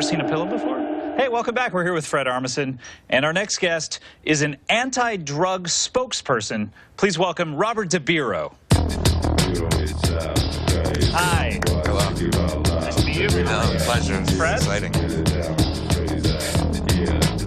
seen a pillow before? Hey, welcome back. We're here with Fred Armisen, and our next guest is an anti-drug spokesperson. Please welcome Robert DeBiro. Hi. Hello. Nice to meet you. No, pleasure. Fred? Exciting.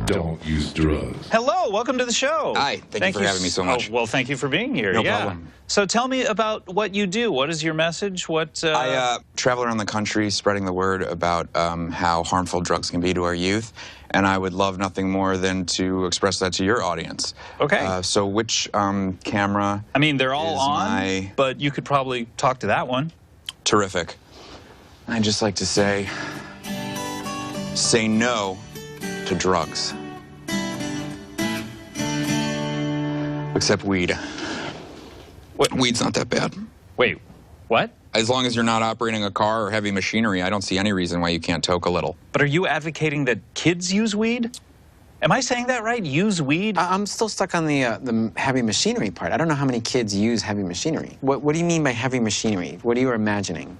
Don't use drugs. Hello, welcome to the show. Hi, thank you for having me so much. Oh, well, thank you for being here. No problem. So tell me about what you do. What is your message? What? I travel around the country spreading the word about how harmful drugs can be to our youth, and I would love nothing more than to express that to your audience. Okay. So which camera? I mean, they're all is on, but you could probably talk to that one. Terrific. I'd just like to say no to drugs. Except weed. What? Weed's not that bad. Wait, what? As long as you're not operating a car or heavy machinery, I don't see any reason why you can't toke a little. But are you advocating that kids use weed? Am I saying that right? Use weed? I'm still stuck on the heavy machinery part. I don't know how many kids use heavy machinery. What do you mean by heavy machinery? What are you imagining?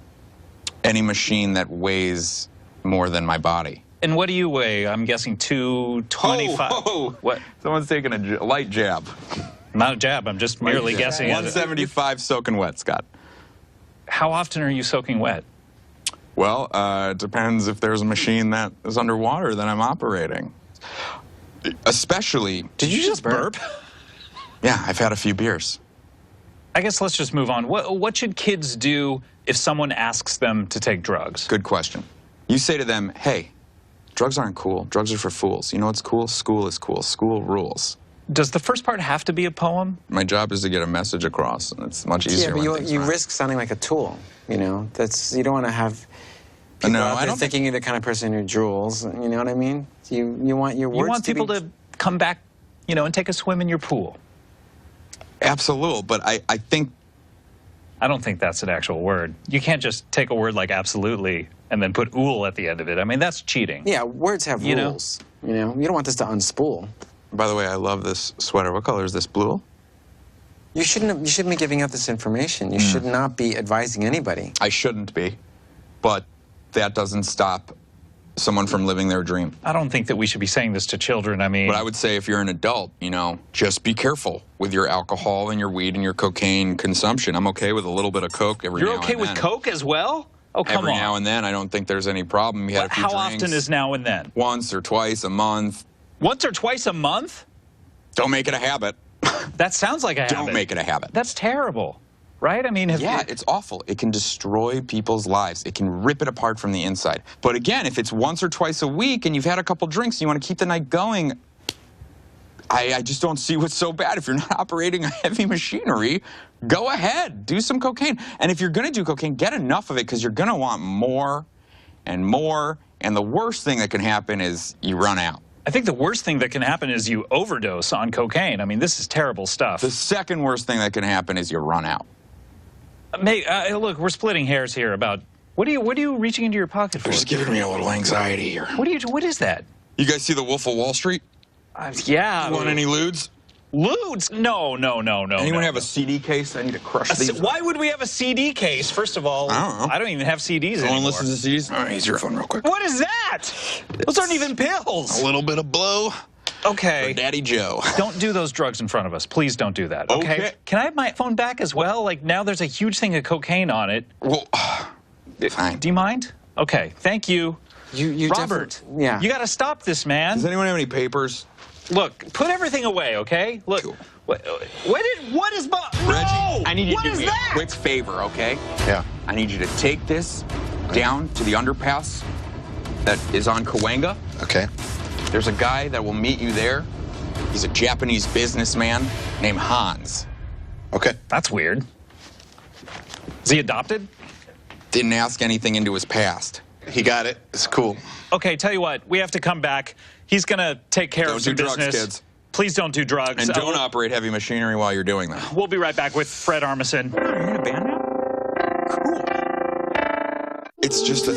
Any machine that weighs more than my body. And what do you weigh? I'm guessing 225. Whoa. What? Someone's taking a light jab. Not a jab. I'm just merely guessing. 175 soaking wet, Scott. How often are you soaking wet? Well, it depends if there's a machine that is underwater that I'm operating. Especially... Did you just burp? Yeah, I've had a few beers. I guess let's just move on. What should kids do if someone asks them to take drugs? Good question. You say to them, hey, drugs aren't cool. Drugs are for fools. You know what's cool? School is cool. School rules. Does the first part have to be a poem? My job is to get a message across, and it's much easier Yeah, but when you risk sounding like a tool, you know? You don't want to have people out there thinking you're the kind of person who drools, you know what I mean? You want your words You want people to come back, you know, and take a swim in your pool. Absolute, but I think... I don't think that's an actual word. You can't just take a word like absolutely and then put ool at the end of it. I mean, that's cheating. Yeah, words have rules, you know? You don't want this to unspool. By the way, I love this sweater. What color is this, blue? You shouldn't be giving out this information. You should not be advising anybody. I shouldn't be, but that doesn't stop someone from living their dream. I don't think that we should be saying this to children. I mean... But I would say if you're an adult, you know, just be careful with your alcohol and your weed and your cocaine consumption. I'm okay with a little bit of coke every now and then. You're okay with coke as well? Oh, come on. Every now and then, I don't think there's any problem. You had a few How drinks. often is now and then? Once or twice a month. Once or twice a month? Don't make it a habit. That sounds like a habit. Don't make it a habit. That's terrible, right? I mean, yeah, it's awful. It can destroy people's lives. It can rip it apart from the inside. But again, if it's once or twice a week and you've had a couple drinks and you want to keep the night going, I just don't see what's so bad. If you're not operating a heavy machinery, go ahead, do some cocaine. And if you're going to do cocaine, get enough of it because you're going to want more and more. And the worst thing that can happen is you run out. I think the worst thing that can happen is you overdose on cocaine. I mean, this is terrible stuff. The second worst thing that can happen is you run out. Look, we're splitting hairs here about what are you reaching into your pocket for? They're just giving me a little anxiety here. What is that? You guys see the Wolf of Wall Street? Yeah. You want any lewds? Lewds? No. Anyone have a CD case? I need to crush these. Why would we have a CD case? First of all, I don't know. I don't even have CDs Someone anymore. listens to CDs? All right, use your phone real quick. What is that? Those aren't even pills. A little bit of blow. Okay. For Daddy Joe. Don't do those drugs in front of us. Please don't do that. Okay? Can I have my phone back as well? Like, now there's a huge thing of cocaine on it. Well, fine. Do you mind? Okay. Thank you. Robert, yeah. You got to stop this, man. Does anyone have any papers? Look, put everything away, okay? Look. Cool. What is my... Reggie, No! I need you What to do is me that? a quick favor, okay? Yeah. I need you to take this down to the underpass that is on Cahuenga. Okay. There's a guy that will meet you there. He's a Japanese businessman named Hans. Okay. That's weird. Is he adopted? Didn't ask anything into his past. He got it. It's cool. Okay, tell you what. We have to come back. He's going to take care of some Don't do drugs, business. kids. Please don't do drugs. And don't operate heavy machinery while you're doing that. We'll be right back with Fred Armisen. You're in a band now? Cool. It's just a